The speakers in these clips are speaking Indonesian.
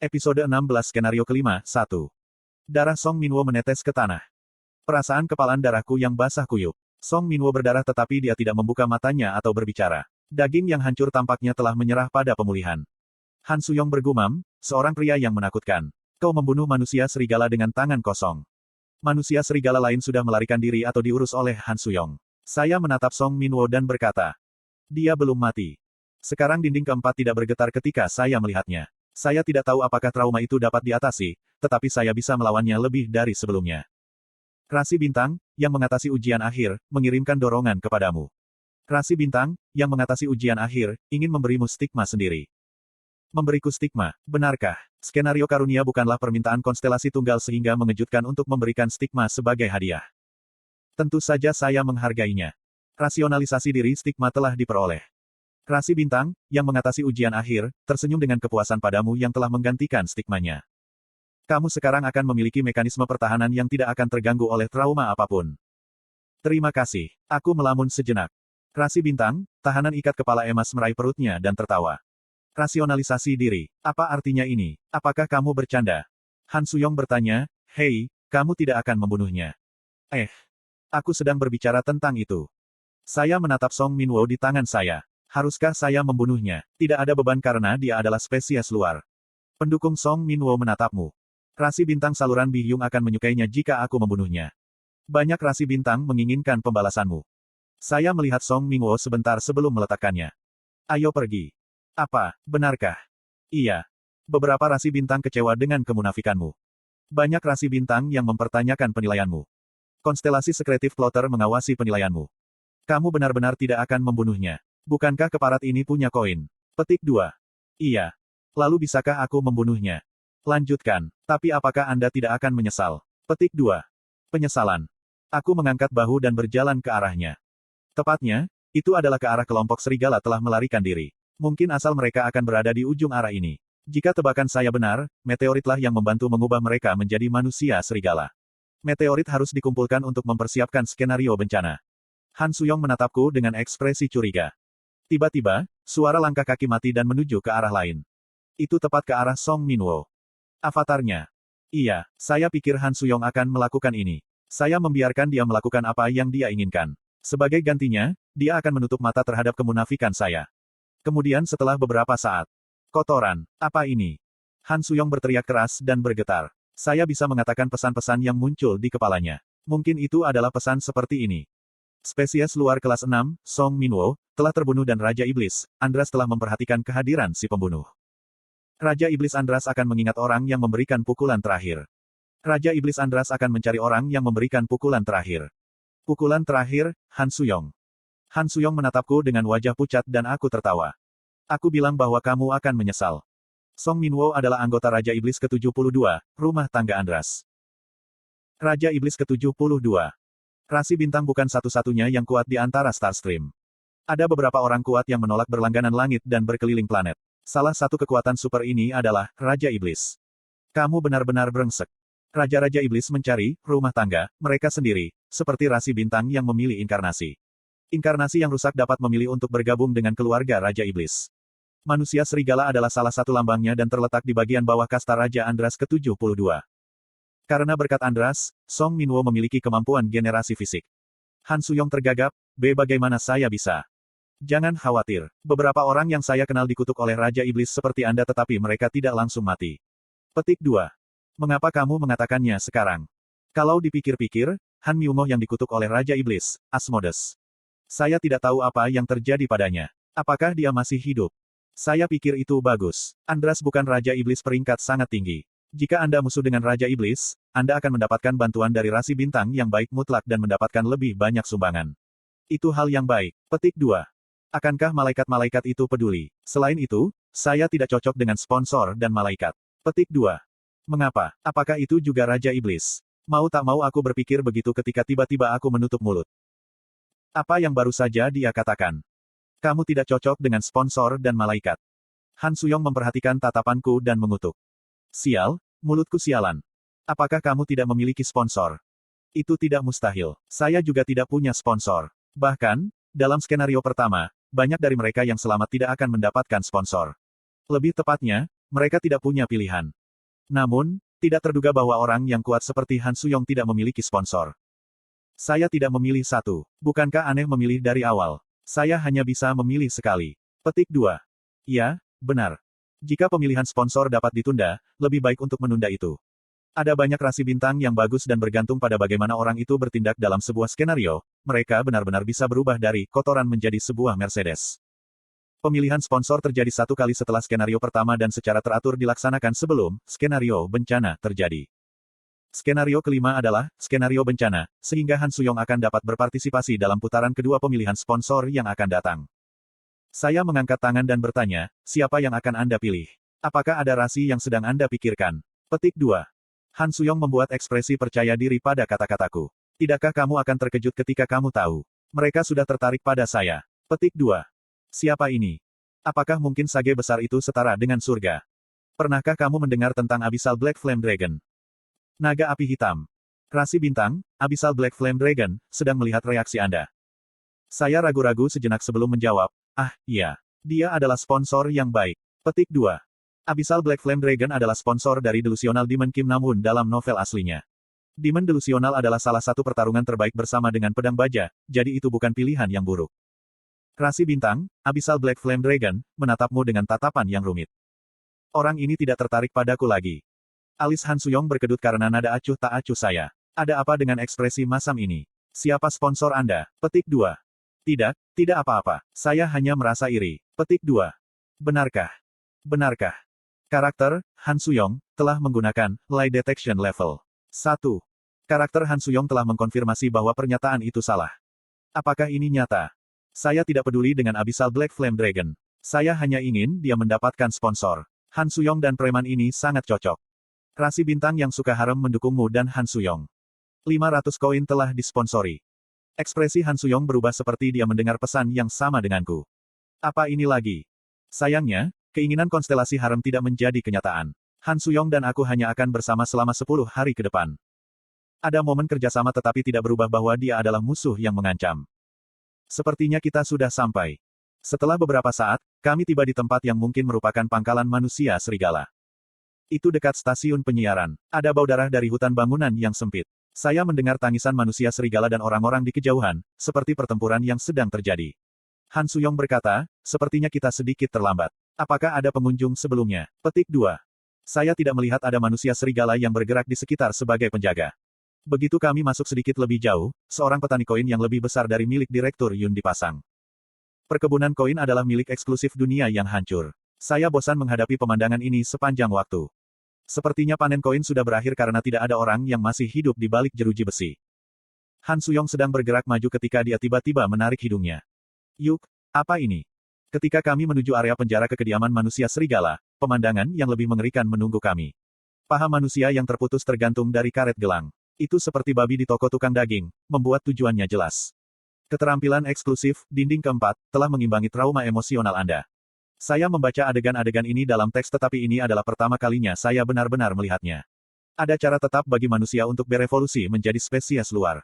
Episode 16 Skenario kelima, 1. Darah Song Minwo menetes ke tanah. Perasaan kepalan darahku yang basah kuyup. Song Minwo berdarah tetapi dia tidak membuka matanya atau berbicara. Daging yang hancur tampaknya telah menyerah pada pemulihan. Han Suyong bergumam, seorang pria yang menakutkan. Kau membunuh manusia serigala dengan tangan kosong. Manusia serigala lain sudah melarikan diri atau diurus oleh Han Suyong. Saya menatap Song Minwo dan berkata, dia belum mati. Sekarang dinding keempat tidak bergetar ketika saya melihatnya. Saya tidak tahu apakah trauma itu dapat diatasi, tetapi saya bisa melawannya lebih dari sebelumnya. Rasi Bintang, yang mengatasi ujian akhir, mengirimkan dorongan kepadamu. Rasi Bintang, yang mengatasi ujian akhir, ingin memberimu stigma sendiri. Memberiku stigma, benarkah? Skenario karunia bukanlah permintaan konstelasi tunggal sehingga mengejutkan untuk memberikan stigma sebagai hadiah. Tentu saja saya menghargainya. Rasionalisasi diri stigma telah diperoleh. Rasi Bintang, yang mengatasi ujian akhir, tersenyum dengan kepuasan padamu yang telah menggantikan stigmanya. Kamu sekarang akan memiliki mekanisme pertahanan yang tidak akan terganggu oleh trauma apapun. Terima kasih. Aku melamun sejenak. Rasi Bintang, tahanan ikat kepala emas meraih perutnya dan tertawa. Rasionalisasi diri. Apa artinya ini? Apakah kamu bercanda? Han Suyong bertanya, hei, kamu tidak akan membunuhnya. Aku sedang berbicara tentang itu. Saya menatap Song Minwo di tangan saya. Haruskah saya membunuhnya? Tidak ada beban karena dia adalah spesies luar. Pendukung Song Minwo menatapmu. Rasi Bintang saluran Bihyung akan menyukainya jika aku membunuhnya. Banyak Rasi Bintang menginginkan pembalasanmu. Saya melihat Song Minwo sebentar sebelum meletakkannya. Ayo pergi. Apa, benarkah? Iya. Beberapa Rasi Bintang kecewa dengan kemunafikanmu. Banyak Rasi Bintang yang mempertanyakan penilaianmu. Konstelasi sekretif plotter mengawasi penilaianmu. Kamu benar-benar tidak akan membunuhnya. Bukankah keparat ini punya koin? Petik 2. Iya. Lalu bisakah aku membunuhnya? Lanjutkan. Tapi apakah Anda tidak akan menyesal? Petik 2. Penyesalan. Aku mengangkat bahu dan berjalan ke arahnya. Tepatnya, itu adalah ke arah kelompok serigala telah melarikan diri. Mungkin asal mereka akan berada di ujung arah ini. Jika tebakan saya benar, meteoritlah yang membantu mengubah mereka menjadi manusia serigala. Meteorit harus dikumpulkan untuk mempersiapkan skenario bencana. Han Suyong menatapku dengan ekspresi curiga. Tiba-tiba, suara langkah kaki mati dan menuju ke arah lain. Itu tepat ke arah Song Minwo. Avatarnya. Iya, saya pikir Han Suyong akan melakukan ini. Saya membiarkan dia melakukan apa yang dia inginkan. Sebagai gantinya, dia akan menutup mata terhadap kemunafikan saya. Kemudian setelah beberapa saat. Kotoran, apa ini? Han Suyong berteriak keras dan bergetar. Saya bisa mengatakan pesan-pesan yang muncul di kepalanya. Mungkin itu adalah pesan seperti ini. Spesies luar kelas 6, Song Minwo, telah terbunuh dan Raja Iblis, Andras telah memperhatikan kehadiran si pembunuh. Raja Iblis Andras akan mengingat orang yang memberikan pukulan terakhir. Raja Iblis Andras akan mencari orang yang memberikan pukulan terakhir. Pukulan terakhir, Han Suyong. Han Suyong menatapku dengan wajah pucat dan aku tertawa. Aku bilang bahwa kamu akan menyesal. Song Minwo adalah anggota Raja Iblis ke-72, rumah tangga Andras. Raja Iblis ke-72. Rasi Bintang bukan satu-satunya yang kuat di antara Starstream. Ada beberapa orang kuat yang menolak berlangganan langit dan berkeliling planet. Salah satu kekuatan super ini adalah Raja Iblis. Kamu benar-benar brengsek. Raja-Raja Iblis mencari rumah tangga mereka sendiri, seperti Rasi Bintang yang memilih inkarnasi. Inkarnasi yang rusak dapat memilih untuk bergabung dengan keluarga Raja Iblis. Manusia serigala adalah salah satu lambangnya dan terletak di bagian bawah kasta Raja Andras ke-72. Karena berkat Andras, Song Minwo memiliki kemampuan generasi fisik. Han Suyong tergagap, bagaimana saya bisa? Jangan khawatir, beberapa orang yang saya kenal dikutuk oleh Raja Iblis seperti Anda tetapi mereka tidak langsung mati. Petik 2. Mengapa kamu mengatakannya sekarang? Kalau dipikir-pikir, Han Myungoh yang dikutuk oleh Raja Iblis, Asmodes. Saya tidak tahu apa yang terjadi padanya. Apakah dia masih hidup? Saya pikir itu bagus. Andras bukan Raja Iblis peringkat sangat tinggi. Jika Anda musuh dengan Raja Iblis, Anda akan mendapatkan bantuan dari Rasi Bintang yang baik mutlak dan mendapatkan lebih banyak sumbangan. Itu hal yang baik. Petik 2. Akankah malaikat-malaikat itu peduli? Selain itu, saya tidak cocok dengan sponsor dan malaikat. Petik 2. Mengapa? Apakah itu juga Raja Iblis? Mau tak mau aku berpikir begitu ketika tiba-tiba aku menutup mulut. Apa yang baru saja dia katakan? Kamu tidak cocok dengan sponsor dan malaikat. Han Suyong memperhatikan tatapanku dan mengutuk. Sial, mulutku sialan. Apakah kamu tidak memiliki sponsor? Itu tidak mustahil. Saya juga tidak punya sponsor. Bahkan, dalam skenario pertama, banyak dari mereka yang selamat tidak akan mendapatkan sponsor. Lebih tepatnya, Mereka tidak punya pilihan. Namun, tidak terduga bahwa orang yang kuat seperti Han Suyong tidak memiliki sponsor. Saya tidak memilih satu. Bukankah aneh memilih dari awal? Saya hanya bisa memilih sekali. Petik 2. Ya, benar. Jika pemilihan sponsor dapat ditunda, lebih baik untuk menunda itu. Ada banyak rasi bintang yang bagus dan bergantung pada bagaimana orang itu bertindak dalam sebuah skenario, mereka benar-benar bisa berubah dari kotoran menjadi sebuah Mercedes. Pemilihan sponsor terjadi satu kali setelah skenario pertama dan secara teratur dilaksanakan sebelum skenario bencana terjadi. Skenario kelima adalah skenario bencana, sehingga Han Suyong akan dapat berpartisipasi dalam putaran kedua pemilihan sponsor yang akan datang. Saya mengangkat tangan dan bertanya, siapa yang akan Anda pilih? Apakah ada rasi yang sedang Anda pikirkan? Petik 2. Han Suyong membuat ekspresi percaya diri pada kata-kataku. Tidakkah kamu akan terkejut ketika kamu tahu? Mereka sudah tertarik pada saya. Petik 2. Siapa ini? Apakah mungkin sage besar itu setara dengan surga? Pernahkah kamu mendengar tentang Abyssal Black Flame Dragon? Naga api hitam. Rasi bintang, Abyssal Black Flame Dragon, sedang melihat reaksi Anda. Saya ragu-ragu sejenak sebelum menjawab, iya. Dia adalah sponsor yang baik. Petik 2. Abyssal Black Flame Dragon adalah sponsor dari Delusional Demon Kim Namun dalam novel aslinya. Demon Delusional adalah salah satu pertarungan terbaik bersama dengan pedang baja, jadi itu bukan pilihan yang buruk. Rasi bintang, Abyssal Black Flame Dragon, menatapmu dengan tatapan yang rumit. Orang ini tidak tertarik padaku lagi. Alis Han Suyong berkedut karena nada acuh tak acuh saya. Ada apa dengan ekspresi masam ini? Siapa sponsor Anda? Petik 2. Tidak apa-apa. Saya hanya merasa iri. Petik 2. Benarkah? Benarkah? Karakter, Han Suyong, telah menggunakan lie detection level 1. Karakter Han Suyong telah mengkonfirmasi bahwa pernyataan itu salah. Apakah ini nyata? Saya tidak peduli dengan Abyssal Black Flame Dragon. Saya hanya ingin dia mendapatkan sponsor. Han Suyong dan preman ini sangat cocok. Rasi bintang yang suka harem mendukungmu dan Han Suyong. 500 koin telah disponsori. Ekspresi Han Suyong berubah seperti dia mendengar pesan yang sama denganku. Apa ini lagi? Sayangnya, keinginan konstelasi harem tidak menjadi kenyataan. Han Suyong dan aku hanya akan bersama selama 10 hari ke depan. Ada momen kerjasama tetapi tidak berubah bahwa dia adalah musuh yang mengancam. Sepertinya kita sudah sampai. Setelah beberapa saat, kami tiba di tempat yang mungkin merupakan pangkalan manusia serigala. Itu dekat stasiun penyiaran. Ada bau darah dari hutan bangunan yang sempit. Saya mendengar tangisan manusia serigala dan orang-orang di kejauhan, seperti pertempuran yang sedang terjadi. Han Suyong berkata, sepertinya kita sedikit terlambat. Apakah ada pengunjung sebelumnya? Petik 2. Saya tidak melihat ada manusia serigala yang bergerak di sekitar sebagai penjaga. Begitu kami masuk sedikit lebih jauh, seorang petani koin yang lebih besar dari milik Direktur Yun dipasang. Perkebunan koin adalah milik eksklusif dunia yang hancur. Saya bosan menghadapi pemandangan ini sepanjang waktu. Sepertinya panen koin sudah berakhir karena tidak ada orang yang masih hidup di balik jeruji besi. Han Suyong sedang bergerak maju ketika dia tiba-tiba menarik hidungnya. Yuk, apa ini? Ketika kami menuju area penjara ke kediaman manusia serigala, pemandangan yang lebih mengerikan menunggu kami. Paha manusia yang terputus tergantung dari karet gelang. Itu seperti babi di toko tukang daging, membuat tujuannya jelas. Keterampilan eksklusif, dinding keempat, telah mengimbangi trauma emosional Anda. Saya membaca adegan-adegan ini dalam teks tetapi ini adalah pertama kalinya saya benar-benar melihatnya. Ada cara tetap bagi manusia untuk berevolusi menjadi spesies luar.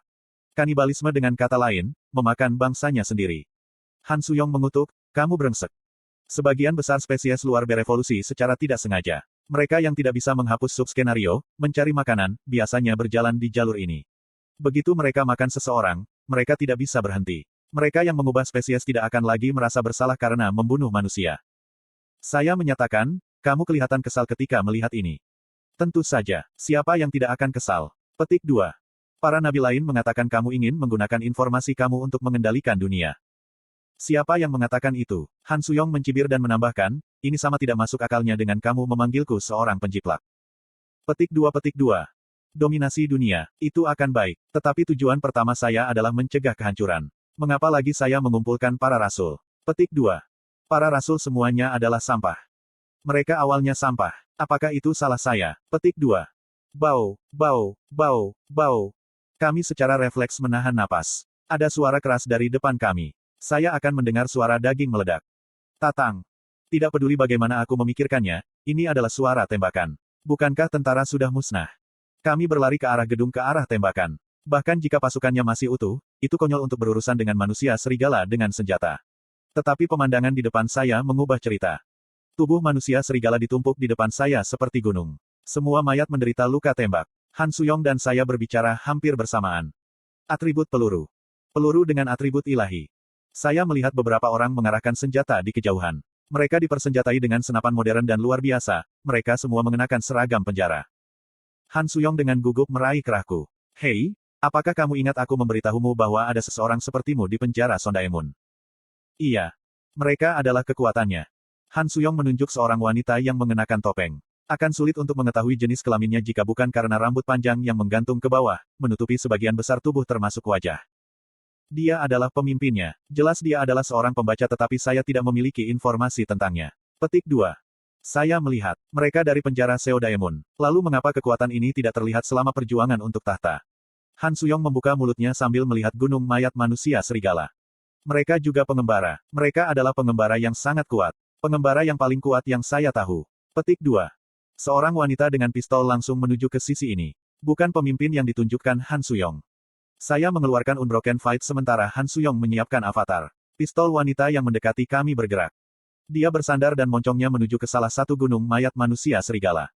Kanibalisme dengan kata lain, memakan bangsanya sendiri. Han Suyong mengutuk, kamu brengsek. Sebagian besar spesies luar berevolusi secara tidak sengaja. Mereka yang tidak bisa menghapus sub-skenario, mencari makanan, biasanya berjalan di jalur ini. Begitu mereka makan seseorang, mereka tidak bisa berhenti. Mereka yang mengubah spesies tidak akan lagi merasa bersalah karena membunuh manusia. Saya menyatakan, kamu kelihatan kesal ketika melihat ini. Tentu saja, siapa yang tidak akan kesal? Petik 2. Para nabi lain mengatakan kamu ingin menggunakan informasi kamu untuk mengendalikan dunia. Siapa yang mengatakan itu? Han Suyong mencibir dan menambahkan, ini sama tidak masuk akalnya dengan kamu memanggilku seorang penjiplak. Petik 2. Dominasi dunia, itu akan baik. Tetapi tujuan pertama saya adalah mencegah kehancuran. Mengapa lagi saya mengumpulkan para rasul? Petik 2. Para rasul semuanya adalah sampah. Mereka awalnya sampah. Apakah itu salah saya? Petik 2. Bau. Kami secara refleks menahan napas. Ada suara keras dari depan kami. Saya akan mendengar suara daging meledak. Tatang. Tidak peduli bagaimana aku memikirkannya, ini adalah suara tembakan. Bukankah tentara sudah musnah? Kami berlari ke arah gedung ke arah tembakan. Bahkan jika pasukannya masih utuh, itu konyol untuk berurusan dengan manusia serigala dengan senjata. Tetapi pemandangan di depan saya mengubah cerita. Tubuh manusia serigala ditumpuk di depan saya seperti gunung. Semua mayat menderita luka tembak. Han Suyong dan saya berbicara hampir bersamaan. Atribut peluru. Peluru dengan atribut ilahi. Saya melihat beberapa orang mengarahkan senjata di kejauhan. Mereka dipersenjatai dengan senapan modern dan luar biasa. Mereka semua mengenakan seragam penjara. Han Suyong dengan gugup meraih kerahku. Hei, apakah kamu ingat aku memberitahumu bahwa ada seseorang sepertimu di penjara Sondaemun? Iya. Mereka adalah kekuatannya. Han Suyong menunjuk seorang wanita yang mengenakan topeng. Akan sulit untuk mengetahui jenis kelaminnya jika bukan karena rambut panjang yang menggantung ke bawah, menutupi sebagian besar tubuh termasuk wajah. Dia adalah pemimpinnya. Jelas dia adalah seorang pembaca tetapi saya tidak memiliki informasi tentangnya. Petik 2. Saya melihat mereka dari penjara Seodaemon. Lalu mengapa kekuatan ini tidak terlihat selama perjuangan untuk tahta? Han Suyong membuka mulutnya sambil melihat gunung mayat manusia serigala. Mereka juga pengembara. Mereka adalah pengembara yang sangat kuat. Pengembara yang paling kuat yang saya tahu. Petik 2. Seorang wanita dengan pistol langsung menuju ke sisi ini. Bukan pemimpin yang ditunjukkan Han Suyong. Saya mengeluarkan Unbroken Fight sementara Han Suyong menyiapkan avatar. Pistol wanita yang mendekati kami bergerak. Dia bersandar dan moncongnya menuju ke salah satu gunung mayat manusia serigala.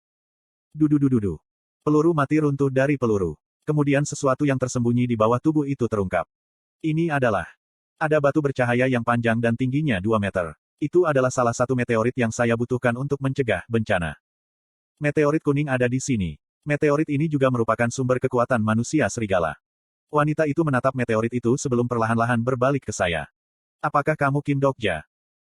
Dududududu. Peluru mati runtuh dari peluru. Kemudian sesuatu yang tersembunyi di bawah tubuh itu terungkap. Ini adalah ada batu bercahaya yang panjang dan tingginya 2 meter. Itu adalah salah satu meteorit yang saya butuhkan untuk mencegah bencana. Meteorit kuning ada di sini. Meteorit ini juga merupakan sumber kekuatan manusia serigala. Wanita itu menatap meteorit itu sebelum perlahan-lahan berbalik ke saya. Apakah kamu Kim Dokja?